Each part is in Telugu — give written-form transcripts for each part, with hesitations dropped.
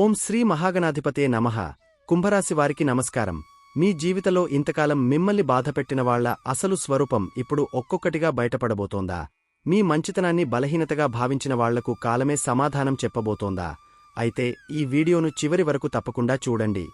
ఓం శ్రీ మహాగణాధిపతే నమః. కుంభరాశి వారికి నమస్కారం. మీ జీవితంలో ఇంతకాలం మిమ్మల్ని బాధపెట్టిన వాళ్ల అసలు స్వరూపం ఇప్పుడు ఒక్కొక్కటిగా బయటపడబోతోందా? మీ మంచితనాన్ని బలహీనతగా భావించిన వాళ్లకు కాలమే సమాధానం చెప్పబోతోందా? అయితే ఈ వీడియోను చివరి వరకు తప్పకుండా చూడండి.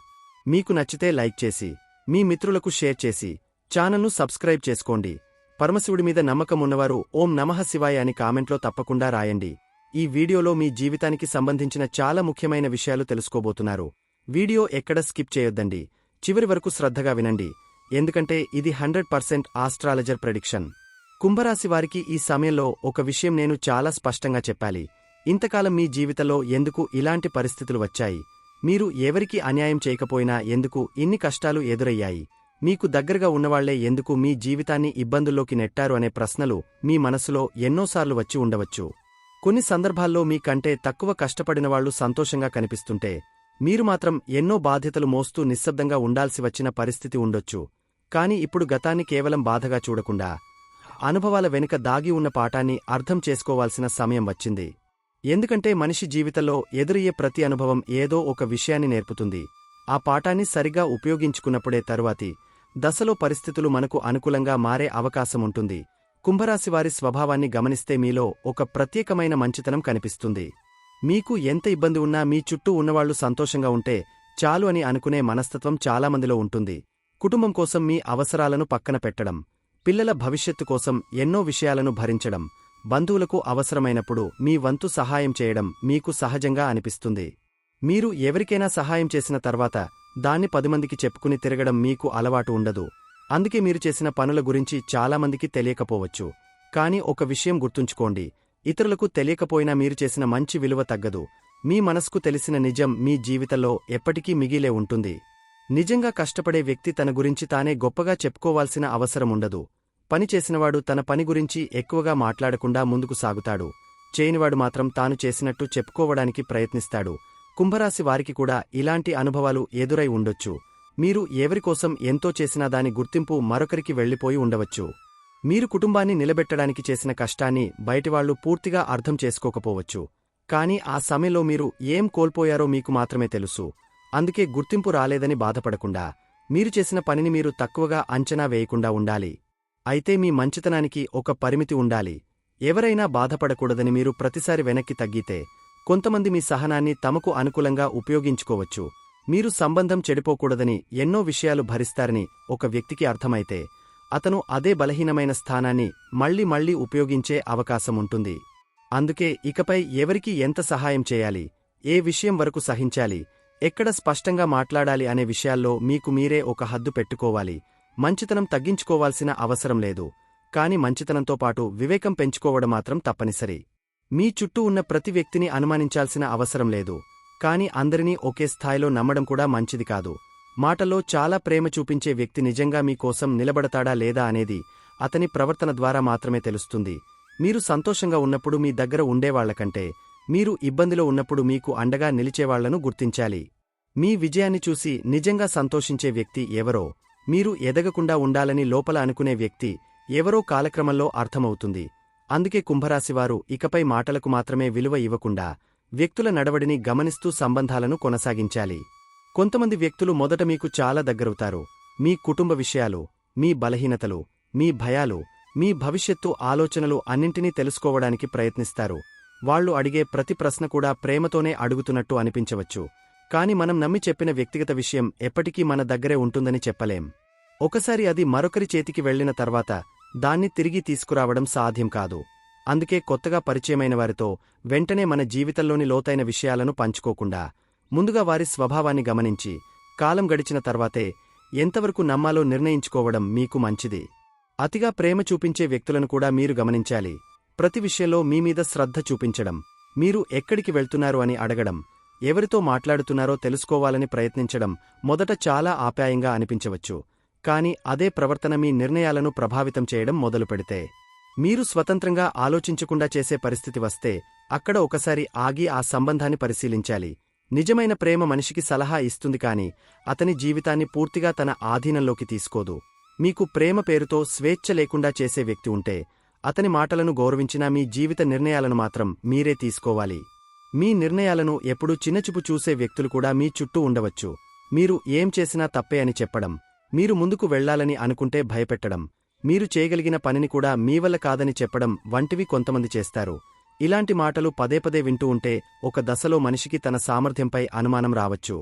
మీకు నచ్చితే లైక్ చేసి, మీ మిత్రులకు షేర్ చేసి, ఛానల్ను సబ్స్క్రైబ్ చేసుకోండి. పరమశివుడి మీద నమ్మకం ఉన్నవారు ఓం నమః శివాయ అని కామెంట్లో తప్పకుండా రాయండి. ఈ వీడియోలో మీ జీవితానికి సంబంధించిన చాలా ముఖ్యమైన విషయాలు తెలుసుకోబోతున్నారు. వీడియో ఎక్కడ స్కిప్ చేయొద్దండి. చివరి వరకు శ్రద్ధగా వినండి, ఎందుకంటే ఇది 100% ఆస్ట్రాలజర్ ప్రెడిక్షన్. కుంభరాశి వారికి ఈ సమయంలో ఒక విషయం నేను చాలా స్పష్టంగా చెప్పాలి. ఇంతకాలం మీ జీవితంలో ఎందుకు ఇలాంటి పరిస్థితులు వచ్చాయి? మీరు ఎవరికి అన్యాయం చేయకపోయినా ఎందుకు ఇన్ని కష్టాలు ఎదురయ్యాయి? మీకు దగ్గరగా ఉన్నవాళ్లే ఎందుకు మీ జీవితాన్ని ఇబ్బందుల్లోకి నెట్టారు అనే ప్రశ్నలు మీ మనసులో ఎన్నోసార్లు వచ్చి ఉండవచ్చు. కొన్ని సందర్భాల్లో మీ కంటే తక్కువ కష్టపడినవాళ్లు సంతోషంగా కనిపిస్తుంటే, మీరు మాత్రం ఎన్నో బాధ్యతలు మోస్తూ నిశ్శబ్దంగా ఉండాల్సి వచ్చిన పరిస్థితి ఉండొచ్చు. కాని ఇప్పుడు గతాన్ని కేవలం బాధగా చూడకుండా, అనుభవాల వెనుక దాగి ఉన్న పాఠాన్ని అర్థం చేసుకోవాల్సిన సమయం వచ్చింది. ఎందుకంటే మనిషి జీవితంలో ఎదురయ్యే ప్రతి అనుభవం ఏదో ఒక విషయాన్ని నేర్పుతుంది. ఆ పాఠాన్ని సరిగ్గా ఉపయోగించుకున్నప్పుడే తరువాతి దశలో పరిస్థితులు మనకు అనుకూలంగా మారే అవకాశముంటుంది. కుంభరాశివారి స్వభావాన్ని గమనిస్తే మీలో ఒక ప్రత్యేకమైన మంచితనం కనిపిస్తుంది. మీకు ఎంత ఇబ్బంది ఉన్నా మీ చుట్టూ ఉన్నవాళ్లు సంతోషంగా ఉంటే చాలు అని అనుకునే మనస్తత్వం చాలామందిలో ఉంటుంది. కుటుంబం కోసం మీ అవసరాలను పక్కన పెట్టడం, పిల్లల భవిష్యత్తు కోసం ఎన్నో విషయాలను భరించడం, బంధువులకు అవసరమైనప్పుడు మీ వంతు సహాయం చేయడం మీకు సహజంగా అనిపిస్తుంది. మీరు ఎవరికైనా సహాయం చేసిన తర్వాత దాన్ని 10 మందికి చెప్పుకుని తిరగడం మీకు అలవాటు ఉండదు. అందుకే మీరు చేసిన పనుల గురించి చాలామందికి తెలియకపోవచ్చు. కాని ఒక విషయం గుర్తుంచుకోండి, ఇతరులకు తెలియకపోయినా మీరు చేసిన మంచి విలువ తగ్గదు. మీ మనస్కు తెలిసిన నిజం మీ జీవితంలో ఎప్పటికీ మిగిలే ఉంటుంది. నిజంగా కష్టపడే వ్యక్తి తన గురించి తానే గొప్పగా చెప్పుకోవాల్సిన అవసరముండదు. పనిచేసినవాడు తన పని గురించి ఎక్కువగా మాట్లాడకుండా ముందుకు సాగుతాడు. చేయనివాడు మాత్రం తాను చేసినట్టు చెప్పుకోవడానికి ప్రయత్నిస్తాడు. కుంభరాశి వారికి కూడా ఇలాంటి అనుభవాలు ఎదురై ఉండొచ్చు. మీరు ఎవరికోసం ఎంతో చేసినా దాని గుర్తింపు మరొకరికి వెళ్లిపోయి ఉండవచ్చు. మీరు కుటుంబాన్ని నిలబెట్టడానికి చేసిన కష్టాన్ని బయటివాళ్లు పూర్తిగా అర్థం చేసుకోకపోవచ్చు. కాని ఆ సమయంలో మీరు ఏం కోల్పోయారో మీకు మాత్రమే తెలుసు. అందుకే గుర్తింపు రాలేదని బాధపడకుండా, మీరు చేసిన పనిని మీరు తక్కువగా అంచనా వేయకుండా ఉండాలి. అయితే మీ మంచితనానికి ఒక పరిమితి ఉండాలి. ఎవరైనా బాధపడకూడదని మీరు ప్రతిసారి వెనక్కి తగ్గితే, కొంతమంది మీ సహనాన్ని తమకు అనుకూలంగా ఉపయోగించుకోవచ్చు. మీరు సంబంధం చెడిపోకూడదని ఎన్నో విషయాలు భరిస్తారని ఒక వ్యక్తికి అర్థమైతే, అతను అదే బలహీనమైన స్థానాన్ని మళ్లీ మళ్లీ ఉపయోగించే అవకాశముంటుంది. అందుకే ఇకపై ఎవరికి ఎంత సహాయం చేయాలి, ఏ విషయం వరకు సహించాలి, ఎక్కడ స్పష్టంగా మాట్లాడాలి అనే విషయాల్లో మీకు మీరే ఒక హద్దు పెట్టుకోవాలి. మంచితనం తగ్గించుకోవాల్సిన అవసరం లేదు. కాని మంచితనంతో పాటు వివేకం పెంచుకోవడం మాత్రం తప్పనిసరి. మీ చుట్టూ ఉన్న ప్రతి వ్యక్తిని అనుమానించాల్సిన అవసరం లేదు. కాని అందరినీ ఒకే స్థాయిలో నమ్మడం కూడా మంచిది కాదు. మాటల్లో చాలా ప్రేమ చూపించే వ్యక్తి నిజంగా మీకోసం నిలబడతాడా లేదా అనేది అతని ప్రవర్తన ద్వారా మాత్రమే తెలుస్తుంది. మీరు సంతోషంగా ఉన్నప్పుడు మీ దగ్గర ఉండేవాళ్లకంటే, మీరు ఇబ్బందిలో ఉన్నప్పుడు మీకు అండగా నిలిచేవాళ్లను గుర్తించాలి. మీ విజయాన్ని చూసి నిజంగా సంతోషించే వ్యక్తి ఎవరో, మీరు ఎదగకుండా ఉండాలని లోపల అనుకునే వ్యక్తి ఎవరో కాలక్రమంలో అర్థమవుతుంది. అందుకే కుంభరాశివారు ఇకపై మాటలకు మాత్రమే విలువ ఇవ్వకుండా, వ్యక్తుల నడవడిని గమనిస్తూ సంబంధాలను కొనసాగించాలి. కొంతమంది వ్యక్తులు మొదట మీకు చాలా దగ్గరవుతారు. మీ కుటుంబ విషయాలు, మీ బలహీనతలు, మీ భయాలు, మీ భవిష్యత్తు ఆలోచనలు అన్నింటినీ తెలుసుకోవడానికి ప్రయత్నిస్తారు. వాళ్లు అడిగే ప్రతి ప్రశ్న కూడా ప్రేమతోనే అడుగుతున్నట్టు అనిపించవచ్చు. కాని మనం నమ్మి చెప్పిన వ్యక్తిగత విషయం ఎప్పటికీ మన దగ్గరే ఉంటుందని చెప్పలేం. ఒకసారి అది మరొకరి చేతికి వెళ్లిన తర్వాత దాన్ని తిరిగి తీసుకురావడం సాధ్యం కాదు. అందుకే కొత్తగా పరిచయమైన వారితో వెంటనే మన జీవితంలోని లోతైన విషయాలను పంచుకోకుండా, ముందుగా వారి స్వభావాన్ని గమనించి, కాలం గడిచిన తర్వాతే ఎంతవరకు నమ్మాలో నిర్ణయించుకోవడం మీకు మంచిది. అతిగా ప్రేమ చూపించే వ్యక్తులను కూడా మీరు గమనించాలి. ప్రతి విషయంలో మీమీద శ్రద్ధ చూపించడం, మీరు ఎక్కడికి వెళ్తున్నారు అని అడగడం, ఎవరితో మాట్లాడుతున్నారో తెలుసుకోవాలని ప్రయత్నించడం మొదట చాలా ఆప్యాయంగా అనిపించవచ్చు. కాని అదే ప్రవర్తన మీ నిర్ణయాలను ప్రభావితం చేయడం మొదలుపెడితే, మీరు స్వతంత్రంగా ఆలోచించకుండా చేసే పరిస్థితి వస్తే, అక్కడ ఒకసారి ఆగి ఆ సంబంధాన్ని పరిశీలించాలి. నిజమైన ప్రేమ మనిషికి సలహా ఇస్తుంది కాని అతని జీవితాన్ని పూర్తిగా తన ఆధీనంలోకి తీసుకోదు. మీకు ప్రేమ పేరుతో స్వేచ్ఛ లేకుండా చేసే వ్యక్తి ఉంటే, అతని మాటలను గౌరవించినా మీ జీవిత నిర్ణయాలను మాత్రం మీరే తీసుకోవాలి. మీ నిర్ణయాలను ఎప్పుడూ చిన్నచూపు చూసే వ్యక్తులు కూడా మీ చుట్టూ ఉండవచ్చు. మీరు ఏం చేసినా తప్పే అని చెప్పడం, మీరు ముందుకు వెళ్లాలని అనుకుంటే భయపెట్టడం, మీరు చేయగలిగిన పనిని కూడా మీవల్ల కాదని చెప్పడం వంటివి కొంతమంది చేస్తారు. ఇలాంటి మాటలు పదేపదే వింటూ ఉంటే ఒక దశలో మనిషికి తన సామర్థ్యంపై అనుమానం రావచ్చు.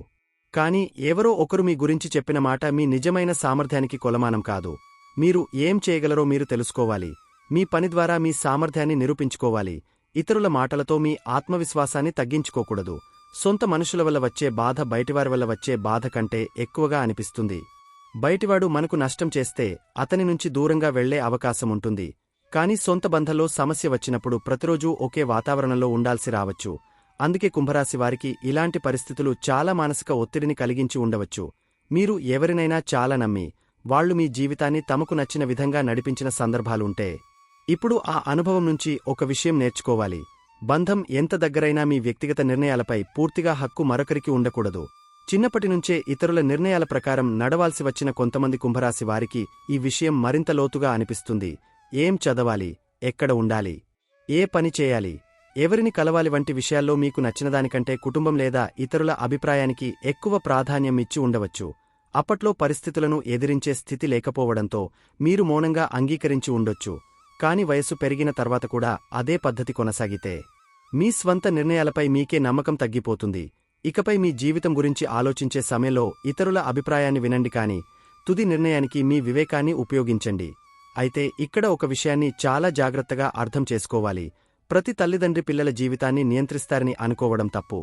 కాని ఎవరో ఒకరు మీ గురించి చెప్పిన మాట మీ నిజమైన సామర్థ్యానికి కొలమానం కాదు. మీరు ఏం చేయగలరో మీరు తెలుసుకోవాలి. మీ పని ద్వారా మీ సామర్థ్యాన్ని నిరూపించుకోవాలి. ఇతరుల మాటలతో మీ ఆత్మవిశ్వాసాన్ని తగ్గించుకోకూడదు. సొంత మనుషుల వల్ల వచ్చే బాధ బయటివారి వల్ల వచ్చే బాధ కంటే ఎక్కువగా అనిపిస్తుంది. బయటివాడు మనకు నష్టం చేస్తే అతని నుంచి దూరంగా వెళ్లే అవకాశముంటుంది. కాని సొంత బంధంలో సమస్య వచ్చినప్పుడు ప్రతిరోజూ ఒకే వాతావరణంలో ఉండాల్సి రావచ్చు. అందుకే కుంభరాశి వారికి ఇలాంటి పరిస్థితులు చాలా మానసిక ఒత్తిడిని కలిగించి ఉండవచ్చు. మీరు ఎవరినైనా చాలా నమ్మి వాళ్లు మీ జీవితాన్ని తమకు నచ్చిన విధంగా నడిపించిన సందర్భాలుంటే ఇప్పుడు ఆ అనుభవం నుంచి ఒక విషయం నేర్చుకోవాలి. బంధం ఎంత దగ్గరైనా మీ వ్యక్తిగత నిర్ణయాలపై పూర్తిగా హక్కు మరొకరికి ఉండకూడదు. చిన్నప్పటినుంచే ఇతరుల నిర్ణయాల ప్రకారం నడవాల్సి వచ్చిన కొంతమంది కుంభరాశి వారికి ఈ విషయం మరింత లోతుగా అనిపిస్తుంది. ఏం చదవాలి, ఎక్కడ ఉండాలి, ఏ పని చేయాలి, ఎవరిని కలవాలి వంటి విషయాల్లో మీకు నచ్చినదానికంటే కుటుంబం లేదా ఇతరుల అభిప్రాయానికి ఎక్కువ ప్రాధాన్యం ఇచ్చి ఉండవచ్చు. అప్పట్లో పరిస్థితులను ఎదిరించే స్థితి లేకపోవడంతో మీరు మౌనంగా అంగీకరించి ఉండొచ్చు. కాని వయస్సు పెరిగిన తర్వాత కూడా అదే పద్ధతి కొనసాగితే మీ స్వంత నిర్ణయాలపై మీకే నమ్మకం తగ్గిపోతుంది. ఇకపై మీ జీవితం గురించి ఆలోచించే సమయంలో ఇతరుల అభిప్రాయాన్ని వినండి, కాని తుది నిర్ణయానికి మీ వివేకాన్ని ఉపయోగించండి. అయితే ఇక్కడ ఒక విషయాన్ని చాలా జాగ్రత్తగా అర్థం చేసుకోవాలి. ప్రతి తల్లిదండ్రి పిల్లల జీవితాన్ని నియంత్రిస్తారని అనుకోవడం తప్పు.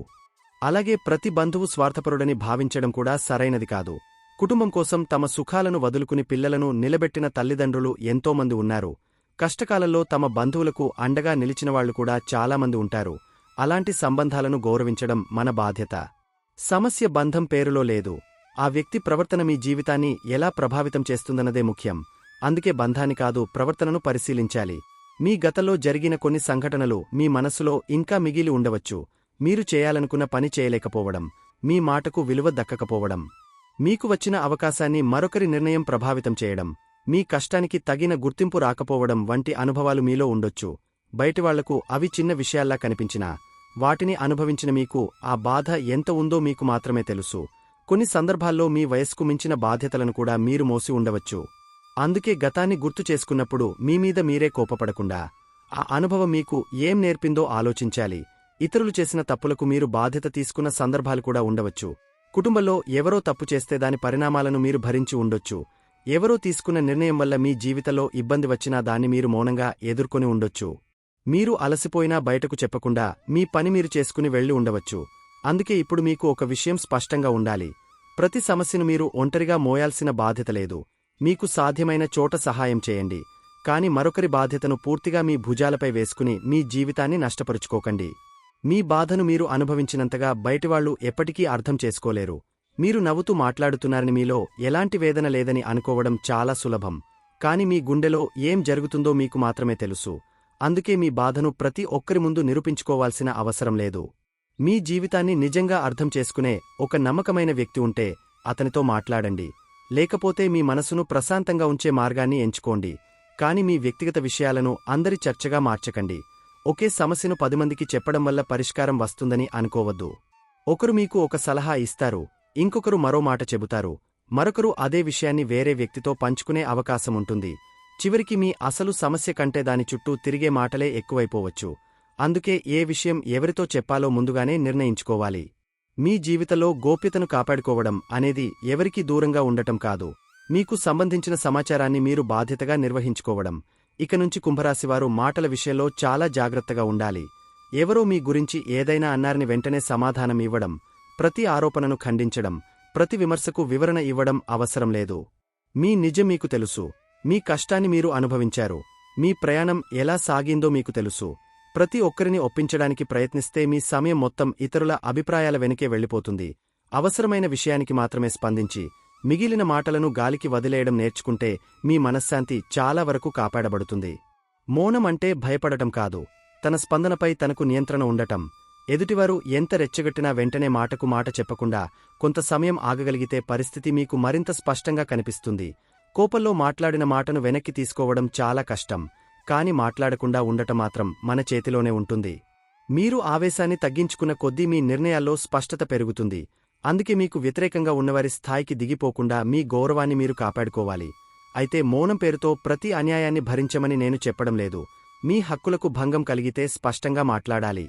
అలాగే ప్రతి బంధువు స్వార్థపరుడని భావించడం కూడా సరైనది కాదు. కుటుంబం కోసం తమ సుఖాలను వదులుకుని పిల్లలను నిలబెట్టిన తల్లిదండ్రులు ఎంతోమంది ఉన్నారు. కష్టకాలంలో తమ బంధువులకు అండగా నిలిచినవాళ్లు కూడా చాలామంది ఉంటారు. అలాంటి సంబంధాలను గౌరవించడం మన బాధ్యత. సమస్య బంధం పేరులో లేదు. ఆ వ్యక్తి ప్రవర్తన మీ జీవితాన్ని ఎలా ప్రభావితం చేస్తుందన్నదే ముఖ్యం. అందుకే బంధాన్ని కాదు, ప్రవర్తనను పరిశీలించాలి. మీ గతంలో జరిగిన కొన్ని సంఘటనలు మీ మనస్సులో ఇంకా మిగిలి ఉండవచ్చు. మీరు చేయాలనుకున్న పని చేయలేకపోవడం, మీ మాటకు విలువ దక్కకపోవడం, మీకు వచ్చిన అవకాశాన్ని మరొకరి నిర్ణయం ప్రభావితం చేయడం, మీ కష్టానికి తగిన గుర్తింపు రాకపోవడం వంటి అనుభవాలు మీలో ఉండొచ్చు. బయటివాళ్లకు అవి చిన్న విషయాల్లా కనిపించినా వాటిని అనుభవించిన మీకు ఆ బాధ ఎంత ఉందో మీకు మాత్రమే తెలుసు. కొన్ని సందర్భాల్లో మీ వయస్సుకు మించిన బాధ్యతలను కూడా మీరు మోసి ఉండవచ్చు. అందుకే గతాన్ని గుర్తు చేసుకున్నప్పుడు మీమీద మీరే కోపపడకుండా ఆ అనుభవం మీకు ఏం నేర్పిందో ఆలోచించాలి. ఇతరులు చేసిన తప్పులకు మీరు బాధ్యత తీసుకున్న సందర్భాలు కూడా ఉండవచ్చు. కుటుంబంలో ఎవరో తప్పు చేస్తే దాని పరిణామాలను మీరు భరించి ఉండొచ్చు. ఎవరో తీసుకున్న నిర్ణయం వల్ల మీ జీవితంలో ఇబ్బంది వచ్చినా దాన్ని మీరు మౌనంగా ఎదుర్కొని ఉండొచ్చు. మీరు అలసిపోయినా బయటకు చెప్పకుండా మీ పని మీరు చేసుకుని వెళ్లి ఉండవచ్చు. అందుకే ఇప్పుడు మీకు ఒక విషయం స్పష్టంగా ఉండాలి. ప్రతి సమస్యను మీరు ఒంటరిగా మోయాల్సిన బాధ్యత లేదు. మీకు సాధ్యమైన చోట సహాయం చేయండి, కాని మరొకరి బాధ్యతను పూర్తిగా మీ భుజాలపై వేసుకుని మీ జీవితాన్ని నష్టపరుచుకోకండి. మీ బాధను మీరు అనుభవించినంతగా బయటివాళ్లు ఎప్పటికీ అర్థం చేసుకోలేరు. మీరు నవ్వుతూ మాట్లాడుతున్నారని మీలో ఎలాంటి వేదన లేదని అనుకోవడం చాలా సులభం. కాని మీ గుండెలో ఏం జరుగుతుందో మీకు మాత్రమే తెలుసు. అందుకే మీ బాధను ప్రతి ఒక్కరి ముందు నిరూపించుకోవాల్సిన అవసరం లేదు. మీ జీవితాన్ని నిజంగా అర్థం చేసుకునే ఒక నమ్మకమైన వ్యక్తి ఉంటే అతనితో మాట్లాడండి. లేకపోతే మీ మనసును ప్రశాంతంగా ఉంచే మార్గాన్ని ఎంచుకోండి. కాని మీ వ్యక్తిగత విషయాలను అందరి చర్చగా మార్చకండి. ఒకే సమస్యను 10 మందికి చెప్పడం వల్ల పరిష్కారం వస్తుందని అనుకోవద్దు. ఒకరు మీకు ఒక సలహా ఇస్తారు, ఇంకొకరు మరో మాట చెబుతారు, మరొకరు అదే విషయాన్ని వేరే వ్యక్తితో పంచుకునే అవకాశముంటుంది. చివరికి మీ అసలు సమస్య కంటే దాని చుట్టూ తిరిగే మాటలే ఎక్కువైపోవచ్చు. అందుకే ఏ విషయం ఎవరితో చెప్పాలో ముందుగానే నిర్ణయించుకోవాలి. మీ జీవితంలో గోప్యతను కాపాడుకోవడం అనేది ఎవరికీ దూరంగా ఉండటం కాదు, మీకు సంబంధించిన సమాచారాన్ని మీరు బాధ్యతగా నిర్వహించుకోవడం. ఇక నుంచి కుంభరాశివారు మాటల విషయంలో చాలా జాగ్రత్తగా ఉండాలి. ఎవరో మీ గురించి ఏదైనా అన్నారని వెంటనే సమాధానం ఇవ్వడం, ప్రతి ఆరోపణను ఖండించడం, ప్రతి విమర్శకు వివరణ ఇవ్వడం అవసరం లేదు. మీ నిజం మీకు తెలుసు. మీ కష్టాన్ని మీరు అనుభవించారు. మీ ప్రయాణం ఎలా సాగిందో మీకు తెలుసు. ప్రతి ఒక్కరిని ఒప్పించడానికి ప్రయత్నిస్తే మీ సమయం మొత్తం ఇతరుల అభిప్రాయాల వెనుకే వెళ్ళిపోతుంది. అవసరమైన విషయానికి మాత్రమే స్పందించి మిగిలిన మాటలను గాలికి వదిలేయడం నేర్చుకుంటే మీ మనశ్శాంతి చాలా వరకు కాపాడబడుతుంది. మౌనం అంటే భయపడటం కాదు, తన స్పందనపై తనకు నియంత్రణ ఉండటం. ఎదుటివారు ఎంత రెచ్చగొట్టినా వెంటనే మాటకు మాట చెప్పకుండా కొంత సమయం ఆగగలిగితే పరిస్థితి మీకు మరింత స్పష్టంగా కనిపిస్తుంది. కోపంలో మాట్లాడిన మాటను వెనక్కి తీసుకోవడం చాలా కష్టం, కాని మాట్లాడకుండా ఉండటం మాత్రం మన చేతిలోనే ఉంటుంది. మీరు ఆవేశాన్ని తగ్గించుకున్న కొద్దీ మీ నిర్ణయాల్లో స్పష్టత పెరుగుతుంది. అందుకే మీకు వ్యతిరేకంగా ఉన్నవారి స్థాయికి దిగిపోకుండా మీ గౌరవాన్ని మీరు కాపాడుకోవాలి. అయితే మౌనం పేరుతో ప్రతి అన్యాయాన్ని భరించమని నేను చెప్పడం లేదు. మీ హక్కులకు భంగం కలిగితే స్పష్టంగా మాట్లాడాలి.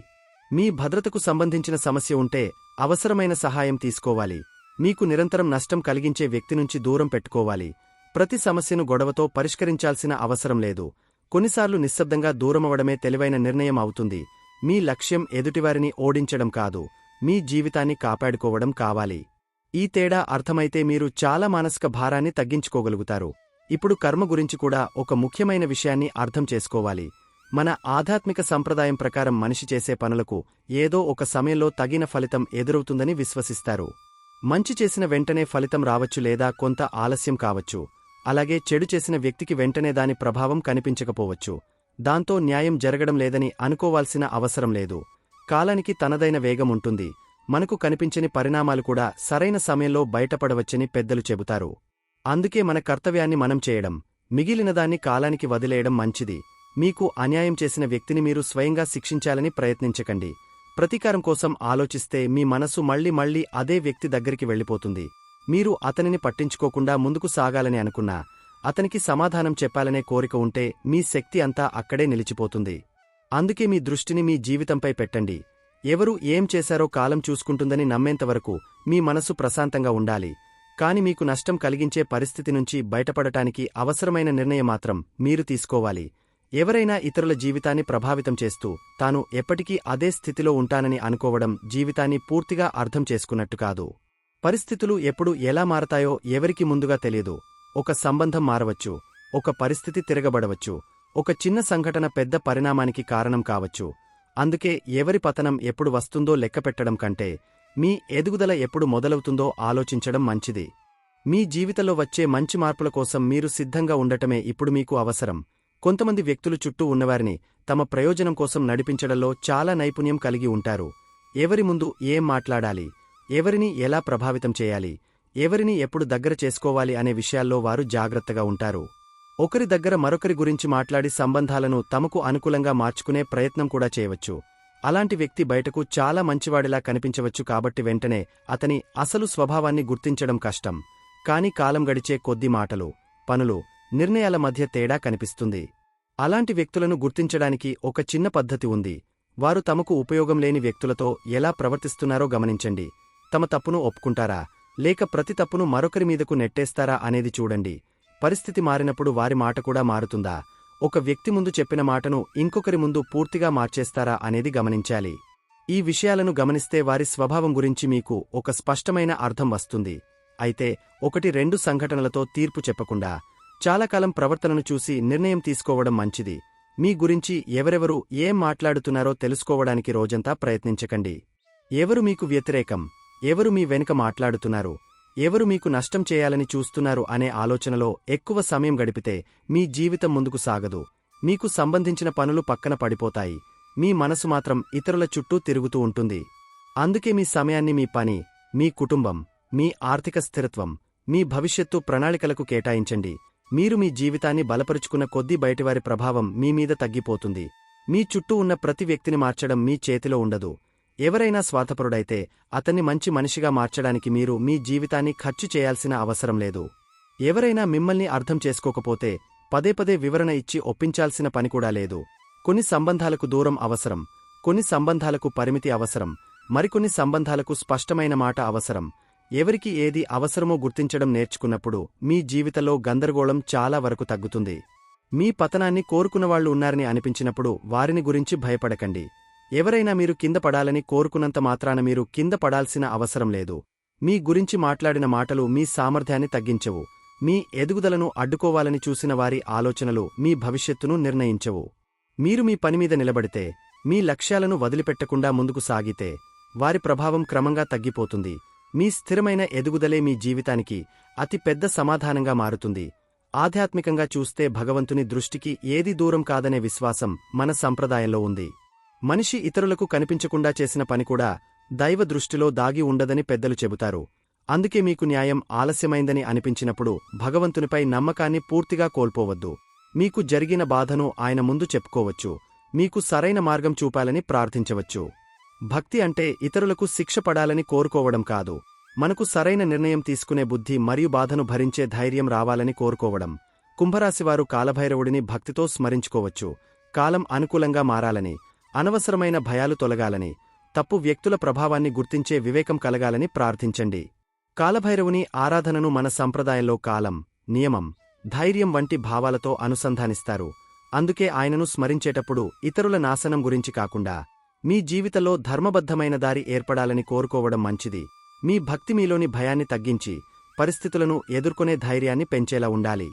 మీ భద్రతకు సంబంధించిన సమస్య ఉంటే అవసరమైన సహాయం తీసుకోవాలి. మీకు నిరంతరం నష్టం కలిగించే వ్యక్తి నుంచి దూరం పెట్టుకోవాలి. ప్రతి సమస్యను గొడవతో పరిష్కరించాల్సిన అవసరం లేదు. కొన్నిసార్లు నిశ్శబ్దంగా దూరమవడమే తెలివైన నిర్ణయం అవుతుంది. మీ లక్ష్యం ఎదుటివారిని ఓడించడం కాదు, మీ జీవితాన్ని కాపాడుకోవడం కావాలి. ఈ తేడా అర్థమైతే మీరు చాలా మానసిక భారాన్ని తగ్గించుకోగలుగుతారు. ఇప్పుడు కర్మ గురించి కూడా ఒక ముఖ్యమైన విషయాన్ని అర్థం చేసుకోవాలి. మన ఆధ్యాత్మిక సంప్రదాయం ప్రకారం మనిషి చేసే పనులకు ఏదో ఒక సమయంలో తగిన ఫలితం ఎదురవుతుందని విశ్వసిస్తారు. మంచి చేసిన వెంటనే ఫలితం రావచ్చు లేదా కొంత ఆలస్యం కావచ్చు. అలాగే చెడు చేసిన వ్యక్తికి వెంటనే దాని ప్రభావం కనిపించకపోవచ్చు. దాంతో న్యాయం జరగడం లేదని అనుకోవాల్సిన అవసరం లేదు. కాలానికి తనదైన వేగం ఉంటుంది. మనకు కనిపించని పరిణామాలు కూడా సరైన సమయంలో బయటపడవచ్చని పెద్దలు చెబుతారు. అందుకే మన కర్తవ్యాన్ని మనం చేయడం, మిగిలినదాన్ని కాలానికి వదిలేయడం మంచిది. మీకు అన్యాయం చేసిన వ్యక్తిని మీరు స్వయంగా శిక్షించాలని ప్రయత్నించకండి. ప్రతీకారం కోసం ఆలోచిస్తే మీ మనసు మళ్లీ అదే వ్యక్తి దగ్గరికి వెళ్ళిపోతుంది. మీరు అతనిని పట్టించుకోకుండా ముందుకు సాగాలని అనుకున్నా, అతనికి సమాధానం చెప్పాలనే కోరిక ఉంటే మీ శక్తి అంతా అక్కడే నిలిచిపోతుంది. అందుకే మీ దృష్టిని మీ జీవితంపై పెట్టండి. ఎవరు ఏం చేశారో కాలం చూసుకుంటుందని నమ్మేంతవరకు మీ మనసు ప్రశాంతంగా ఉండాలి. కాని మీకు నష్టం కలిగించే పరిస్థితి నుంచి బయటపడటానికి అవసరమైన నిర్ణయం మాత్రం మీరు తీసుకోవాలి. ఎవరైనా ఇతరుల జీవితాన్ని ప్రభావితం చేస్తూ తాను ఎప్పటికీ అదే స్థితిలో ఉంటానని అనుకోవడం జీవితాన్ని పూర్తిగా అర్థం చేసుకున్నట్టు కాదు. పరిస్థితులు ఎప్పుడు ఎలా మారతాయో ఎవరికి ముందుగా తెలియదు. ఒక సంబంధం మారవచ్చు, ఒక పరిస్థితి తిరగబడవచ్చు, ఒక చిన్న సంఘటన పెద్ద పరిణామానికి కారణం కావచ్చు. అందుకే ఎవరి పతనం ఎప్పుడు వస్తుందో లెక్కపెట్టడం కంటే మీ ఎదుగుదల ఎప్పుడు మొదలవుతుందో ఆలోచించడం మంచిది. మీ జీవితంలో వచ్చే మంచి మార్పుల కోసం మీరు సిద్ధంగా ఉండటమే ఇప్పుడు మీకు అవసరం. కొంతమంది వ్యక్తులు చుట్టూ ఉన్నవారిని తమ ప్రయోజనం కోసం నడిపించడంలో చాలా నైపుణ్యం కలిగి ఉంటారు. ఎవరి ముందు ఏం మాట్లాడాలి, ఎవరిని ఎలా ప్రభావితం చేయాలి, ఎవరిని ఎప్పుడు దగ్గర చేసుకోవాలి అనే విషయాల్లో వారు జాగ్రత్తగా ఉంటారు. ఒకరి దగ్గర మరొకరి గురించి మాట్లాడి సంబంధాలను తమకు అనుకూలంగా మార్చుకునే ప్రయత్నం కూడా చేయవచ్చు. అలాంటి వ్యక్తి బయటకు చాలా మంచివాడిలా కనిపించవచ్చు కాబట్టి వెంటనే అతని అసలు స్వభావాన్ని గుర్తించడం కష్టం. కాని కాలం గడిచే కొద్ది మాటలు, పనులు, నిర్ణయాల మధ్య తేడా కనిపిస్తుంది. అలాంటి వ్యక్తులను గుర్తించడానికి ఒక చిన్న పద్ధతి ఉంది. వారు తమకు ఉపయోగం లేని వ్యక్తులతో ఎలా ప్రవర్తిస్తున్నారో గమనించండి. తమ తప్పును ఒప్పుకుంటారా, లేక ప్రతి తప్పును మరొకరి మీదకు నెట్టేస్తారా అనేది చూడండి. పరిస్థితి మారినప్పుడు వారి మాట కూడా మారుతుందా, ఒక వ్యక్తి ముందు చెప్పిన మాటను ఇంకొకరి ముందు పూర్తిగా మార్చేస్తారా అనేది గమనించాలి. ఈ విషయాలను గమనిస్తే వారి స్వభావం గురించి మీకు ఒక స్పష్టమైన అర్థం వస్తుంది. అయితే 1-2 సంఘటనలతో తీర్పు చెప్పకుండా చాలా కాలం ప్రవర్తనను చూసి నిర్ణయం తీసుకోవడం మంచిది. మీ గురించి ఎవరెవరు ఏం మాట్లాడుతున్నారో తెలుసుకోవడానికి రోజంతా ప్రయత్నించకండి. ఎవరు మీకు వ్యతిరేకం, ఎవరు మీ వెనుక మాట్లాడుతున్నారు, ఎవరు మీకు నష్టం చేయాలని చూస్తున్నారు అనే ఆలోచనలో ఎక్కువ సమయం గడిపితే మీ జీవితం ముందుకు సాగదు. మీకు సంబంధించిన పనులు పక్కన పడిపోతాయి. మీ మనసు మాత్రం ఇతరుల చుట్టూ తిరుగుతూ ఉంటుంది. అందుకే మీ సమయాన్ని మీ పని, మీ కుటుంబం, మీ ఆర్థిక స్థిరత్వం, మీ భవిష్యత్తు ప్రణాళికలకు కేటాయించండి. మీరు మీ జీవితాన్ని బలపరుచుకున్న కొద్దీ బయటివారి ప్రభావం మీ మీద తగ్గిపోతుంది. మీ చుట్టూ ఉన్న ప్రతి వ్యక్తిని మార్చడం మీ చేతిలో ఉండదు. ఎవరైనా స్వార్థపరుడైతే అతన్ని మంచి మనిషిగా మార్చడానికి మీరు మీ జీవితాన్ని ఖర్చు చేయాల్సిన అవసరం లేదు. ఎవరైనా మిమ్మల్ని అర్థం చేసుకోకపోతే పదే వివరణ ఇచ్చి ఒప్పించాల్సిన పని కూడా లేదు. కొన్ని సంబంధాలకు దూరం అవసరం, కొన్ని సంబంధాలకు పరిమితి అవసరం, మరికొన్ని సంబంధాలకు స్పష్టమైన మాట అవసరం. ఎవరికి ఏది అవసరమో గుర్తించడం నేర్చుకున్నప్పుడు మీ జీవితంలో గందరగోళం చాలా వరకు తగ్గుతుంది. మీ పతనాన్ని కోరుకున్నవాళ్లు ఉన్నారని అనిపించినప్పుడు వారిని గురించి భయపడకండి. ఎవరైనా మీరు కింద పడాలని కోరుకున్నంత మాత్రాన మీరు కింద పడాల్సిన అవసరం లేదు. మీ గురించి మాట్లాడిన మాటలు మీ సామర్థ్యాన్ని తగ్గించవు. మీ ఎదుగుదలను అడ్డుకోవాలని చూసిన వారి ఆలోచనలు మీ భవిష్యత్తును నిర్ణయించవు. మీరు మీ పనిమీద నిలబడితే, మీ లక్ష్యాలను వదిలిపెట్టకుండా ముందుకు సాగితే వారి ప్రభావం క్రమంగా తగ్గిపోతుంది. మీ స్థిరమైన ఎదుగుదలే మీ జీవితానికి అతి పెద్ద సమాధానంగా మారుతుంది. ఆధ్యాత్మికంగా చూస్తే భగవంతుని దృష్టికి ఏదీ దూరం కాదనే విశ్వాసం మన సంప్రదాయంలో ఉంది. మనిషి ఇతరులకు కనిపించకుండా చేసిన పని కూడా దైవ దృష్టిలో దాగి ఉండదని పెద్దలు చెబుతారు. అందుకే మీకు న్యాయం ఆలస్యమైందని అనిపించినప్పుడు భగవంతునిపై నమ్మకాన్ని పూర్తిగా కోల్పోవద్దు. మీకు జరిగిన బాధను ఆయన ముందు చెప్పుకోవచ్చు. మీకు సరైన మార్గం చూపాలని ప్రార్థించవచ్చు. భక్తి అంటే ఇతరులకు శిక్ష పడాలని కోరుకోవడం కాదు, మనకు సరైన నిర్ణయం తీసుకునే బుద్ధి మరియు బాధను భరించే ధైర్యం రావాలని కోరుకోవడం. కుంభరాశివారు కాలభైరవుడిని భక్తితో స్మరించుకోవచ్చు. కాలం అనుకూలంగా మారాలని, అనవసరమైన భయాలు తొలగాలని, తప్పు వ్యక్తుల ప్రభావాన్ని గుర్తించే వివేకం కలగాలని ప్రార్థించండి. కాలభైరవుని ఆరాధనను మన సంప్రదాయంలో కాలం, నియమం, ధైర్యం వంటి భావాలతో అనుసంధానిస్తారు. అందుకే ఆయనను స్మరించేటప్పుడు ఇతరుల నాశనం గురించి కాకుండా మీ జీవితంలో ధర్మబద్ధమైన దారి ఏర్పడాలని కోరుకోవడం మంచిది. మీ భక్తి మీలోని భయాన్ని తగ్గించి పరిస్థితులను ఎదుర్కొనే ధైర్యాన్ని పెంచేలా ఉండాలి.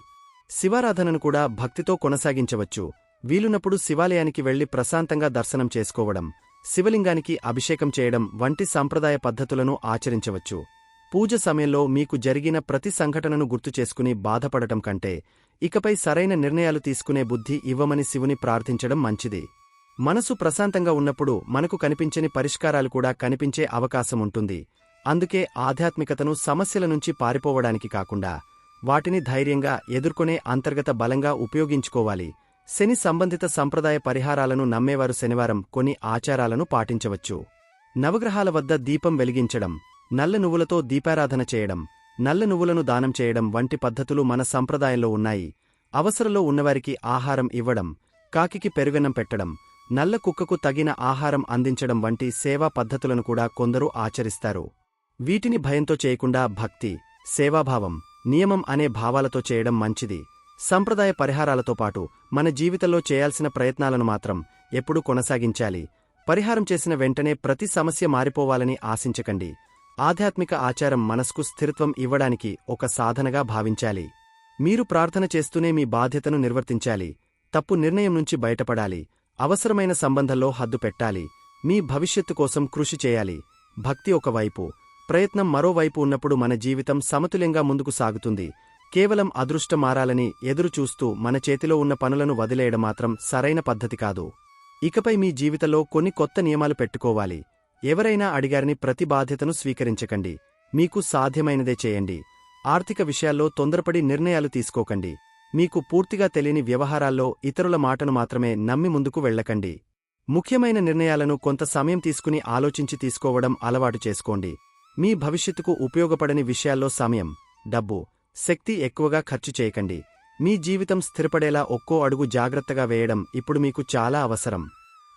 శివారాధనను కూడా భక్తితో కొనసాగించవచ్చు. వీలున్నప్పుడు శివాలయానికి వెళ్లి ప్రశాంతంగా దర్శనం చేసుకోవడం, శివలింగానికి అభిషేకం చేయడం వంటి సంప్రదాయ పద్ధతులను ఆచరించవచ్చు. పూజ సమయంలో మీకు జరిగిన ప్రతి సంఘటనను గుర్తుచేసుకుని బాధపడటం కంటే ఇకపై సరైన నిర్ణయాలు తీసుకునే బుద్ధి ఇవ్వమని శివుని ప్రార్థించడం మంచిది. మనసు ప్రశాంతంగా ఉన్నప్పుడు మనకు కనిపించని పరిష్కారాలు కూడా కనిపించే అవకాశముంటుంది. అందుకే ఆధ్యాత్మికతను సమస్యల నుంచి పారిపోవడానికి కాకుండా వాటిని ధైర్యంగా ఎదుర్కొనే అంతర్గత బలంగా ఉపయోగించుకోవాలి. శని సంబంధిత సంప్రదాయ పరిహారాలను నమ్మేవారు శనివారం కొన్ని ఆచారాలను పాటించవచ్చు. నవగ్రహాల వద్ద దీపం వెలిగించడం, నల్ల నువ్వులతో దీపారాధన చేయడం, నల్ల నువ్వులను దానం చేయడం వంటి పద్ధతులు మన సంప్రదాయంలో ఉన్నాయి. అవసరంలో ఉన్నవారికి ఆహారం ఇవ్వడం, కాకికి పెరుగన్నం పెట్టడం, నల్ల కుక్కకు తగిన ఆహారం అందించడం వంటి సేవా పద్ధతులను కూడా కొందరు ఆచరిస్తారు. వీటిని భయంతో చేయకుండా భక్తి, సేవాభావం, నియమం అనే భావాలతో చేయడం మంచిది. సంప్రదాయ పరిహారాలతో పాటు మన జీవితంలో చేయాల్సిన ప్రయత్నాలను మాత్రం ఎప్పుడూ కొనసాగించాలి. పరిహారం చేసిన వెంటనే ప్రతి సమస్య మారిపోవాలని ఆశించకండి. ఆధ్యాత్మిక ఆచారం మనస్కు స్థిరత్వం ఇవ్వడానికి ఒక సాధనగా భావించాలి. మీరు ప్రార్థన చేస్తూనే మీ బాధ్యతను నిర్వర్తించాలి. తప్పు నిర్ణయం నుంచి బయటపడాలి. అవసరమైన సంబంధంలో హద్దు పెట్టాలి. మీ భవిష్యత్తు కోసం కృషి చేయాలి. భక్తి ఒకవైపు, ప్రయత్నం మరోవైపు ఉన్నప్పుడు మన జీవితం సమతుల్యంగా ముందుకు సాగుతుంది. కేవలం అదృష్టం మారాలని ఎదురుచూస్తూ మన చేతిలో ఉన్న పనులను వదిలేయడం మాత్రం సరైన పద్ధతి కాదు. ఇకపై మీ జీవితంలో కొన్ని కొత్త నియమాలు పెట్టుకోవాలి. ఎవరైనా అడిగారని ప్రతి బాధ్యతను స్వీకరించకండి. మీకు సాధ్యమైనదే చేయండి. ఆర్థిక విషయాల్లో తొందరపడి నిర్ణయాలు తీసుకోకండి. మీకు పూర్తిగా తెలియని వ్యవహారాల్లో ఇతరుల మాటను మాత్రమే నమ్మి ముందుకు వెళ్ళకండి. ముఖ్యమైన నిర్ణయాలను కొంత సమయం తీసుకుని ఆలోచించి తీసుకోవడం అలవాటు చేసుకోండి. మీ భవిష్యత్తుకు ఉపయోగపడని విషయాల్లో సమయం, డబ్బు, శక్తి ఎక్కువగా ఖర్చు చేయకండి. మీ జీవితం స్థిరపడేలా ఒక్కో అడుగు జాగ్రత్తగా వేయడం ఇప్పుడు మీకు చాలా అవసరం.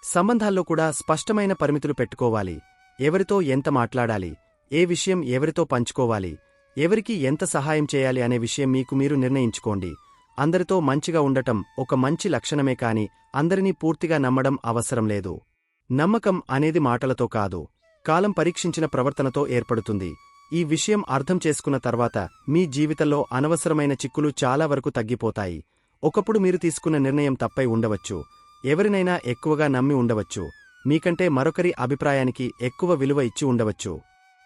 సంబంధాల్లో కూడా స్పష్టమైన పరిమితులు పెట్టుకోవాలి. ఎవరితో ఎంత మాట్లాడాలి, ఏ విషయం ఎవరితో పంచుకోవాలి, ఎవరికి ఎంత సహాయం చేయాలి అనే విషయం మీకు మీరు నిర్ణయించుకోండి. అందరితో మంచిగా ఉండటం ఒక మంచి లక్షణమే కాని అందరినీ పూర్తిగా నమ్మడం అవసరం లేదు. నమ్మకం అనేది మాటలతో కాదు, కాలం పరీక్షించిన ప్రవర్తనతో ఏర్పడుతుంది. ఈ విషయం అర్థం చేసుకున్న తర్వాత మీ జీవితంలో అనవసరమైన చిక్కులు చాలా వరకు తగ్గిపోతాయి. ఒకప్పుడు మీరు తీసుకున్న నిర్ణయం తప్పై ఉండవచ్చు. ఎవరినైనా ఎక్కువగా నమ్మి ఉండవచ్చు. మీకంటే మరొకరి అభిప్రాయానికి ఎక్కువ విలువ ఇచ్చి ఉండవచ్చు.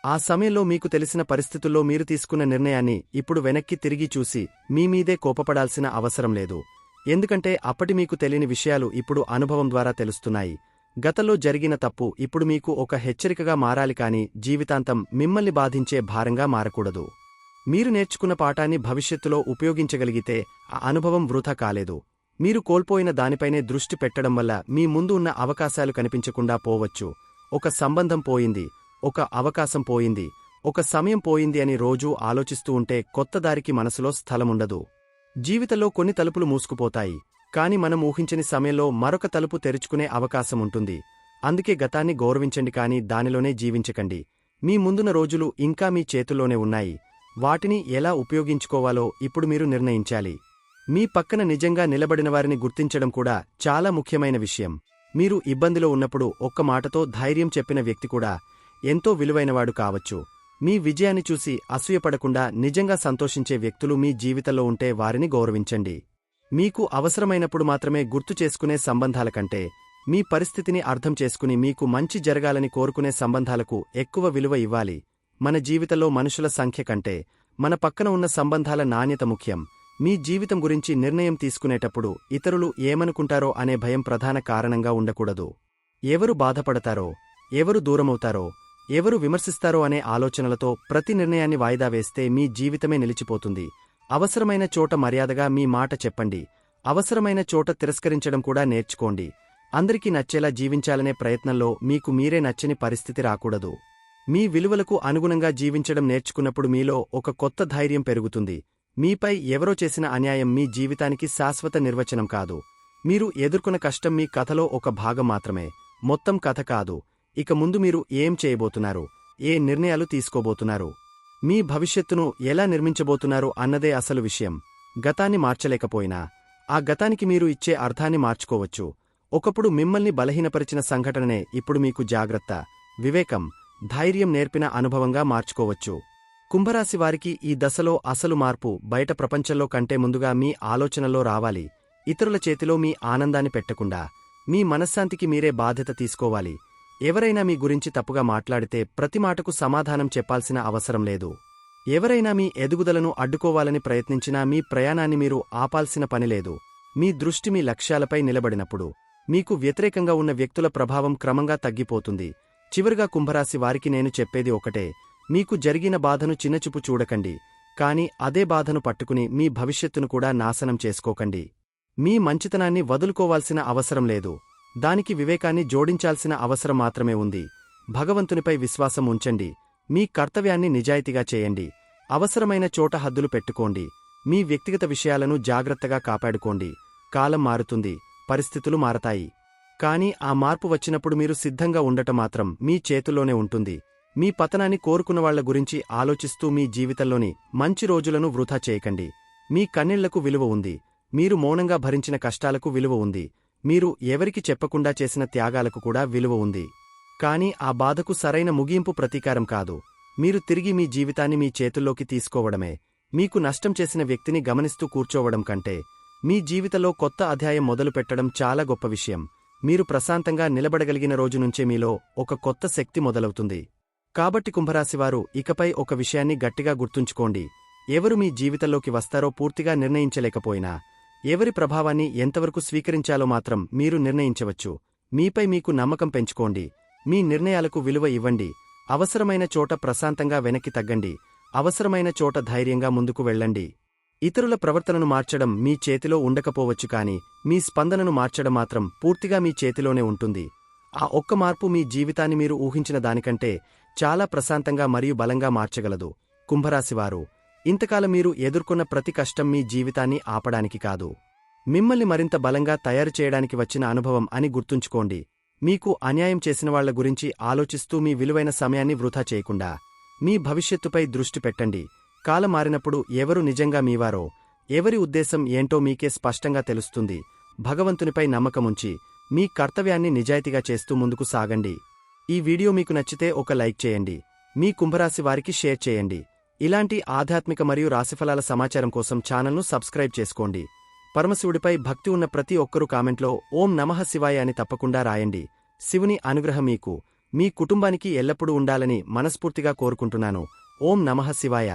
ఆ సమయంలో మీకు తెలిసిన పరిస్థితుల్లో మీరు తీసుకున్న నిర్ణయాన్ని ఇప్పుడు వెనక్కి తిరిగి చూసి మీమీదే కోపపడాల్సిన అవసరం లేదు. ఎందుకంటే అప్పటి మీకు తెలియని విషయాలు ఇప్పుడు అనుభవం ద్వారా తెలుస్తున్నాయి. గతంలో జరిగిన తప్పు ఇప్పుడు మీకు ఒక హెచ్చరికగా మారాలి కాని జీవితాంతం మిమ్మల్ని బాధించే భారంగా మారకూడదు. మీరు నేర్చుకున్న పాఠాన్ని భవిష్యత్తులో ఉపయోగించగలిగితే ఆ అనుభవం వృథా కాలేదు. మీరు కోల్పోయిన దానిపైనే దృష్టి పెట్టడం వల్ల మీ ముందు ఉన్న అవకాశాలు కనిపించకుండా పోవచ్చు. ఒక సంబంధం పోయింది, ఒక అవకాశం పోయింది, ఒక సమయం పోయింది అని రోజూ ఆలోచిస్తూ ఉంటే కొత్త దారికి మనసులో స్థలముండదు. జీవితంలో కొన్ని తలుపులు మూసుకుపోతాయి, కాని మనం ఊహించని సమయంలో మరొక తలుపు తెరుచుకునే అవకాశముంటుంది. అందుకే గతాన్ని గౌరవించండి కాని దానిలోనే జీవించకండి. మీ ముందున్న రోజులు ఇంకా మీ చేతుల్లోనే ఉన్నాయి. వాటిని ఎలా ఉపయోగించుకోవాలో ఇప్పుడు మీరు నిర్ణయించాలి. మీ పక్కన నిజంగా నిలబడినవారిని గుర్తించడం కూడా చాలా ముఖ్యమైన విషయం. మీరు ఇబ్బందిలో ఉన్నప్పుడు ఒక్క మాటతో ధైర్యం చెప్పిన వ్యక్తి కూడా ఎంతో విలువైనవాడు కావచ్చు. మీ విజయాన్ని చూసి అసూయపడకుండా నిజంగా సంతోషించే వ్యక్తులు మీ జీవితంలో ఉంటే వారిని గౌరవించండి. మీకు అవసరమైనప్పుడు మాత్రమే గుర్తు చేసుకునే సంబంధాల కంటే మీ పరిస్థితిని అర్థం చేసుకుని మీకు మంచి జరగాలని కోరుకునే సంబంధాలకు ఎక్కువ విలువ ఇవ్వాలి. మన జీవితంలో మనుషుల సంఖ్య కంటే మన పక్కన ఉన్న సంబంధాల నాణ్యత ముఖ్యం. మీ జీవితం గురించి నిర్ణయం తీసుకునేటప్పుడు ఇతరులు ఏమనుకుంటారో అనే భయం ప్రధాన కారణంగా ఉండకూడదు. ఎవరు బాధపడతారో, ఎవరు దూరమవుతారో, ఎవరు విమర్శిస్తారో అనే ఆలోచనలతో ప్రతి నిర్ణయాన్ని వాయిదా వేస్తే మీ జీవితమే నిలిచిపోతుంది. అవసరమైన చోట మర్యాదగా మీ మాట చెప్పండి. అవసరమైన చోట తిరస్కరించడం కూడా నేర్చుకోండి. అందరికీ నచ్చేలా జీవించాలనే ప్రయత్నంలో మీకు మీరే నచ్చని పరిస్థితి రాకూడదు. మీ విలువలకు అనుగుణంగా జీవించడం నేర్చుకున్నప్పుడు మీలో ఒక కొత్త ధైర్యం పెరుగుతుంది. మీపై ఎవరో చేసిన అన్యాయం మీ జీవితానికి శాశ్వత నిర్వచనం కాదు. మీరు ఎదుర్కొన్న కష్టం మీ కథలో ఒక భాగం మాత్రమే, మొత్తం కథ కాదు. ఇక ముందు మీరు ఏం చేయబోతున్నారు, ఏ నిర్ణయాలు తీసుకోబోతున్నారు, మీ భవిష్యత్తును ఎలా నిర్మించబోతున్నారు అన్నదే అసలు విషయం. గతాన్ని మార్చలేకపోయినా ఆ గతానికి మీరు ఇచ్చే అర్థాన్ని మార్చుకోవచ్చు. ఒకప్పుడు మిమ్మల్ని బలహీనపరిచిన సంఘటననే ఇప్పుడు మీకు జాగ్రత్త, వివేకం, ధైర్యం నేర్పిన అనుభవంగా మార్చుకోవచ్చు. కుంభరాశి వారికి ఈ దశలో అసలు మార్పు బయట ప్రపంచంలో కంటే ముందుగా మీ ఆలోచనల్లో రావాలి. ఇతరుల చేతిలో మీ ఆనందాన్ని పెట్టకుండా మీ మనశ్శాంతికి మీరే బాధ్యత తీసుకోవాలి. ఎవరైనా మీ గురించి తప్పుగా మాట్లాడితే ప్రతి మాటకు సమాధానం చెప్పాల్సిన అవసరం లేదు. ఎవరైనా మీ ఎదుగుదలను అడ్డుకోవాలని ప్రయత్నించినా మీ ప్రయాణాన్ని మీరు ఆపాల్సిన పనిలేదు. మీ దృష్టి మీ లక్ష్యాలపై నిలబడినప్పుడు మీకు వ్యతిరేకంగా ఉన్న వ్యక్తుల ప్రభావం క్రమంగా తగ్గిపోతుంది. చివరిగా కుంభరాశి వారికి నేను చెప్పేది ఒకటే, మీకు జరిగిన బాధను చిన్నచూపు చూడకండి, కాని అదే బాధను పట్టుకుని మీ భవిష్యత్తును కూడా నాశనం చేసుకోకండి. మీ మంచితనాన్ని వదులుకోవాల్సిన అవసరం లేదు, దానికి వివేకాన్ని జోడించాల్సిన అవసరం మాత్రమే ఉంది. భగవంతునిపై విశ్వాసం ఉంచండి, మీ కర్తవ్యాన్ని నిజాయితీగా చేయండి, అవసరమైన చోట హద్దులు పెట్టుకోండి, మీ వ్యక్తిగత విషయాలను జాగ్రత్తగా కాపాడుకోండి. కాలం మారుతుంది, పరిస్థితులు మారతాయి, కాని ఆ మార్పు వచ్చినప్పుడు మీరు సిద్ధంగా ఉండటం మాత్రం మీ చేతుల్లోనే ఉంటుంది. మీ పతనాన్ని కోరుకున్నవాళ్ల గురించి ఆలోచిస్తూ మీ జీవితంలోని మంచి రోజులను వృధా చేయకండి. మీ కన్నీళ్లకు విలువ ఉంది, మీరు మౌనంగా భరించిన కష్టాలకు విలువ ఉంది, మీరు ఎవరికి చెప్పకుండా చేసిన త్యాగాలకు కూడా విలువ ఉంది. కాని ఆ బాధకు సరైన ముగింపు ప్రతీకారం కాదు, మీరు తిరిగి మీ జీవితాన్ని మీ చేతుల్లోకి తీసుకోవడమే. మీకు నష్టం చేసిన వ్యక్తిని గమనిస్తూ కూర్చోవడం కంటే మీ జీవితంలో కొత్త అధ్యాయం మొదలుపెట్టడం చాలా గొప్ప విషయం. మీరు ప్రశాంతంగా నిలబడగలిగిన రోజునుంచే మీలో ఒక కొత్త శక్తి మొదలవుతుంది. కాబట్టి కుంభరాశివారు ఇకపై ఒక విషయాన్ని గట్టిగా గుర్తుంచుకోండి, ఎవరు మీ జీవితంలోకి వస్తారో పూర్తిగా నిర్ణయించలేకపోయినా ఎవరి ప్రభావాన్ని ఎంతవరకు స్వీకరించాలో మాత్రం మీరు నిర్ణయించవచ్చు. మీపై మీకు నమ్మకం పెంచుకోండి, మీ నిర్ణయాలకు విలువ ఇవ్వండి, అవసరమైన చోట ప్రశాంతంగా వెనక్కి తగ్గండి, అవసరమైన చోట ధైర్యంగా ముందుకు వెళ్ళండి. ఇతరుల ప్రవర్తనను మార్చడం మీ చేతిలో ఉండకపోవచ్చు, కాని మీ స్పందనను మార్చడం మాత్రం పూర్తిగా మీ చేతిలోనే ఉంటుంది. ఆ ఒక్క మార్పు మీ జీవితాన్ని మీరు ఊహించిన దానికంటే చాలా ప్రశాంతంగా మరియు బలంగా మార్చగలదు. కుంభరాశివారు, ఇంతకాలం మీరు ఎదుర్కొన్న ప్రతి కష్టం మీ జీవితాన్ని ఆపడానికి కాదు, మిమ్మల్ని మరింత బలంగా తయారు చేయడానికి వచ్చిన అనుభవం అని గుర్తుంచుకోండి. మీకు అన్యాయం చేసినవాళ్ల గురించి ఆలోచిస్తూ మీ విలువైన సమయాన్ని వృధా చేయకుండా మీ భవిష్యత్తుపై దృష్టి పెట్టండి. కాలం మారినప్పుడు ఎవరు నిజంగా మీవారో, ఎవరి ఉద్దేశం ఏంటో మీకే స్పష్టంగా తెలుస్తుంది. భగవంతునిపై నమ్మకముంచి మీ కర్తవ్యాన్ని నిజాయితీగా చేస్తూ ముందుకు సాగండి. ఈ వీడియో మీకు నచ్చితే ఒక లైక్ చేయండి, మీ కుంభరాశి వారికి షేర్ చేయండి. ఇలాంటి ఆధ్యాత్మిక మరియు రాశిఫలాల సమాచారం కోసం ఛానల్ను సబ్స్క్రైబ్ చేసుకోండి. పరమశివుడిపై భక్తి ఉన్న ప్రతి ఒక్కరూ కామెంట్లో ఓం నమః శివాయ అని తప్పకుండా రాయండి. శివుని అనుగ్రహం మీకు, మీ కుటుంబానికి ఎల్లప్పుడూ ఉండాలని మనస్ఫూర్తిగా కోరుకుంటున్నాను. ఓం నమః శివాయ.